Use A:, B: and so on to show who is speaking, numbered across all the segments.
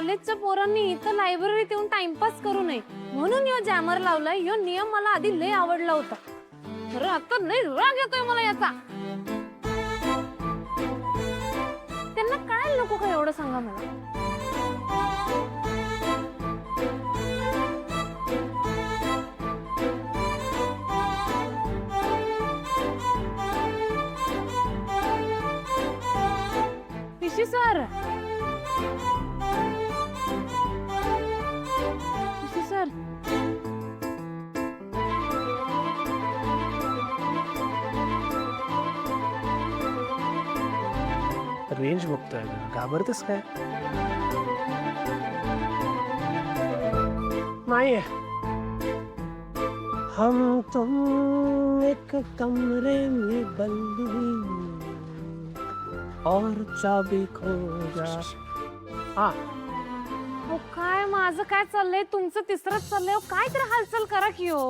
A: कॉलेजच्या पोरांनी इथं लायब्ररीत येऊन टाइमपास करू नये म्हणून यो जॅमर लावलाय. यो नियम मला आधी लय आवडला होता. खरं आता लय राग येतोय मला याचा. त्यांना कळायला नको का एवढं सांगा मला. ऋषी सर, ऋषी सर,
B: रेंज बघतोय, घाबरतेस काय? नाहीये. हम तुम एक कमरे में बंद और चाबी खो जा. हा,
A: हो काय माझं काय चाललंय, तुमचं तिसरंच चाललंय. हो काय तरी हालचाल करा की हो.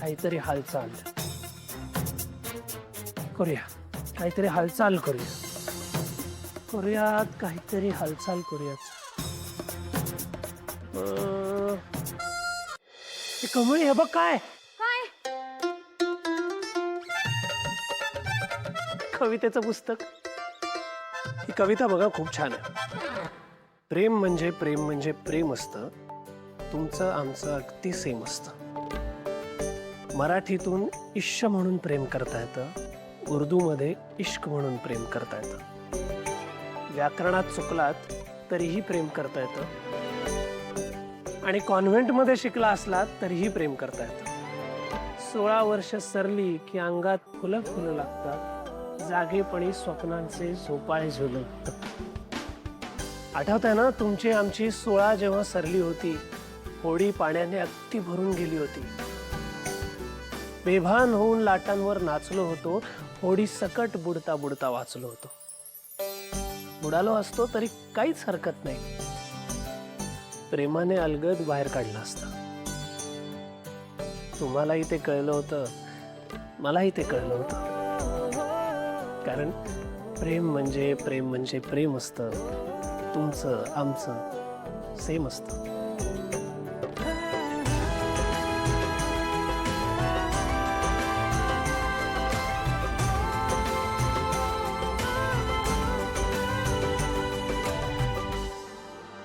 B: काहीतरी हालचाल करूया. काहीतरी हालचाल करूया. करूयात काहीतरी हालचाल करूयात. कमळी हे बघ काय
A: काय
B: कवितेचं पुस्तक. ही कविता बघा खूप छान आहे. प्रेम म्हणजे प्रेम म्हणजे प्रेम असतं. तुमचं आमचं अगदी सेम असतं. मराठीतून इश्क म्हणून प्रेम करता येतं. उर्दूमध्ये इश्क म्हणून प्रेम करता येतं. व्याकरणात चुकलात तरीही प्रेम करता येतं. आणि कॉन्व्हेंटमध्ये शिकला असलात तरीही प्रेम करता येतं. 16 वर्ष सरली की अंगात फुलं फुलं लागतात. जागेपणी स्वप्नांचे झोपाळे झुलत. आठवतंय ना तुमची आमची 16 जेव्हा सरली होती. होडी पाण्याने अगदी भरून गेली होती. बेभान होऊन लाटांवर नाचलो होतो. होडी सकट बुडता बुडता वाचलो होतो. बुडालो असतो तरी काहीच हरकत नाही. प्रेमाने अलगद बाहेर काढलं असतं. तुम्हालाही ते कळलं होतं, मलाही ते कळलं होतं. कारण प्रेम म्हणजे प्रेम म्हणजे प्रेम असतं. तुमचं आमचं सेम असतं.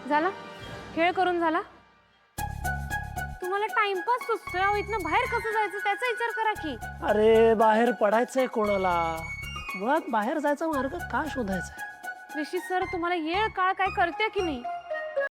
A: झाला खेळ करून झाला. तुम्हाला टाइमपास सुचतोय. अहो इथनं बाहेर कसं जायचं त्याचा विचार करा की.
B: अरे बाहेर पडायचंय कोणाला? मुळात बाहेर जायचा मार्ग का शोधायचा?
A: ऋषी सर तुम्हाला येळ काळ काय करते की नाही.